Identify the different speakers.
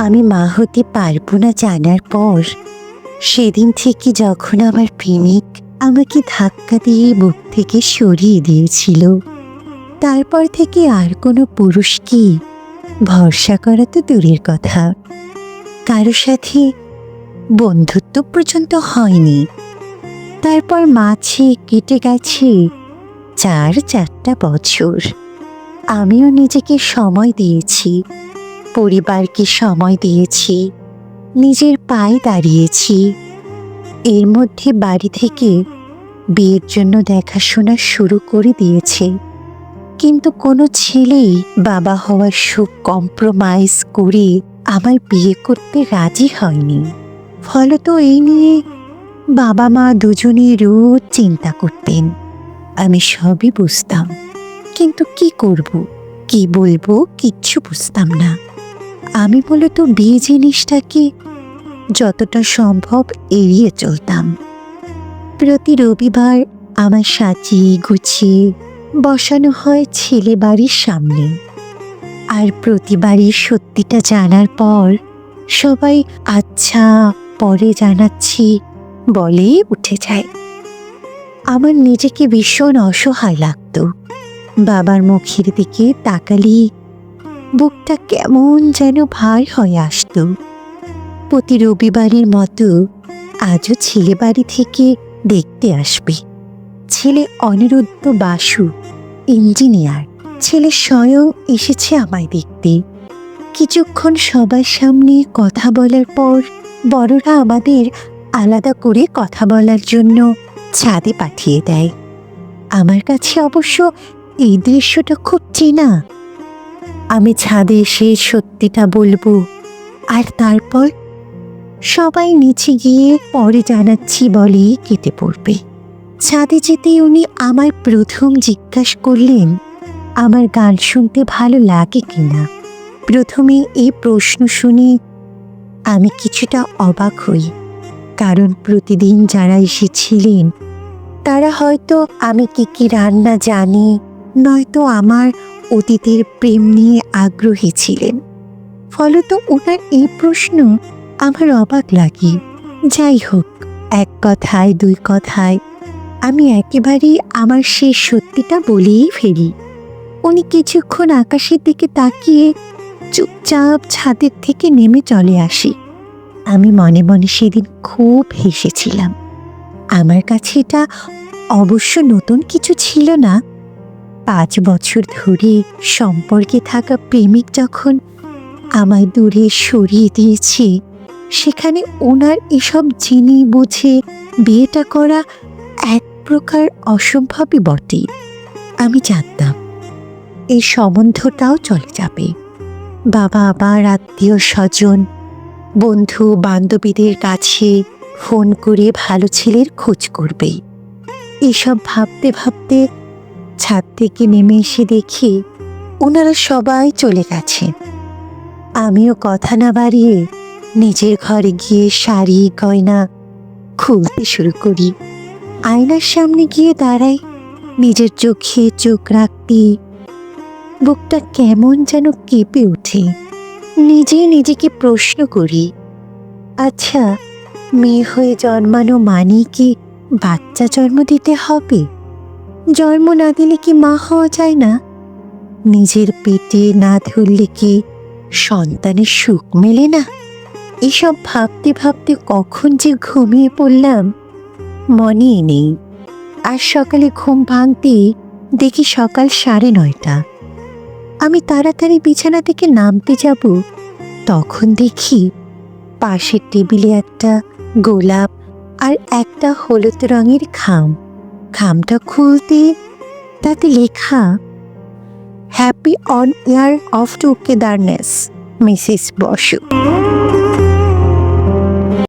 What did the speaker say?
Speaker 1: আমি মা হতে পারবো না জানার পর সেদিন থেকে যখন আমার প্রেমিক আমাকে ধাক্কা দিয়ে বুক থেকে সরিয়ে দিয়েছিল, তারপর থেকে আর কোনো পুরুষকে ভরসা করা তো দূরের কথা, কারো সাথে বন্ধুত্ব পর্যন্ত হয়নি। তারপর মাঝে কেটে গেছে 4 বছর। আমিও নিজেকে সময় দিয়েছি, পরিবারকে সময় দিয়েছি, নিজের পায়ে দাঁড়িয়েছি। এর মধ্যে বাড়ি থেকে বিয়ের জন্য দেখাশোনা শুরু করে দিয়েছে, কিন্তু কোনো ছেলেই বাবা হওয়ার সুখ কম্প্রোমাইজ করে আমার বিয়ে করতে রাজি হয়নি। ফলত এই নিয়ে বাবা মা দুজনেই রোজ চিন্তা করতেন। আমি সবই বুঝতাম, কিন্তু কি করব, কি বলবো কিচ্ছু বুঝতাম না। আমি মূলত বিয়ে জিনিসটাকে যতটা সম্ভব এড়িয়ে চলতাম। প্রতি রবিবার আমার সাজিয়ে গুছিয়ে বসানো হয় ছেলে বাড়ির সামনে, আর প্রতিবারই সত্যিটা জানার পর সবাই আচ্ছা পরে জানাচ্ছি বলে উঠে যায়। আমার নিজেকে ভীষণ অসহায় লাগত। বাবার মুখের দিকে তাকালি বুকটা কেমন যেন ভার হয়ে আসত। প্রতি রবিবারের মতো আজও ছেলে বাড়ি থেকে দেখতে আসবে। ছেলে অনিরুদ্ধ বাসু, ইঞ্জিনিয়ার। ছেলে স্বয়ং এসেছে আমায় দেখতে। কিছুক্ষণ সবার সামনে কথা বলার পর বড়রা আমাদের আলাদা করে কথা বলার জন্য ছাদে পাঠিয়ে দেয়। আমার কাছে অবশ্য এই দৃশ্যটা খুব চেনা। আমি ছাদে এসে সত্যিটা বলবো, আর তারপর সবাই নিচে গিয়ে পরে জানাচ্ছি বলেই কেটে পড়বে। ছাদে যেতেই উনি আমায় প্রথম জিজ্ঞাসা করলেন আমার গান শুনতে ভালো লাগে কিনা। প্রথমে এই প্রশ্ন শুনে আমি কিছুটা অবাক হই, কারণ প্রতিদিন যারা এসেছিলেন তারা হয়তো আমি কি রান্না জানি, নয়তো আমার অতীতের প্রেম নিয়ে আগ্রহী ছিলেন। ফলত ওনার এই প্রশ্ন আমার অবাক লাগে। যাই হোক, এক কথায় দুই কথায় আমি একেবারেই আমার সেই সত্যিটা বলেই ফেলি। উনি কিছুক্ষণ আকাশের দিকে তাকিয়ে চুপচাপ ছাদের থেকে নেমে চলে আসি। আমি মনে মনে সেদিন খুব হেসেছিলাম। আমার কাছে এটা অবশ্য নতুন কিছু ছিল না। 5 বছর ধরে সম্পর্কে থাকা প্রেমিক যখন আমায় দূরে সরিয়ে দিয়েছে, সেখানে ওনার এসব জেনে বুঝে বিয়েটা করা এক প্রকার অসম্ভবই বটে। আমি জানতাম এই সম্বন্ধটাও চলে যাবে। বাবা আবার আত্মীয় স্বজন, বন্ধু বান্ধবীদের কাছে ফোন করে ভালো ছেলের খোঁজ করবে। এসব ভাবতে ভাবতে ছাদ থেকে নেমে এসে দেখি ওনারা সবাই চলে গেছে। আমিও কথা না বাড়িয়ে নিজের ঘরে গিয়ে শাড়ি গয়না খুলতে শুরু করি। আয়নার সামনে গিয়ে দাঁড়াই, নিজের চোখে চোখ রাখতে বুকটা কেমন যেন কেঁপে ওঠে। নিজেকে প্রশ্ন করি, আচ্ছা মেয়ে হয়ে জন্মানো মানে কি বাচ্চা জন্ম দিতে হবে? জন্ম না দিলে কি মা হওয়া যায় না? নিজের পেটে না ধরলে কি সন্তানের সুখ মেলে না? এসব ভাবতে ভাবতে কখন যে ঘুমিয়ে পড়লাম মনেই নেই। আর সকালে ঘুম ভাঙতেই দেখি সকাল 9:30। আমি তাড়াতাড়ি বিছানা থেকে নামতে যাব, তখন দেখি পাশের টেবিলে একটা গোলাপ আর একটা হলুদ রঙের খাম। খামটা খুলতে তাতে লেখা, happy one year of togetherness, Mrs Basu.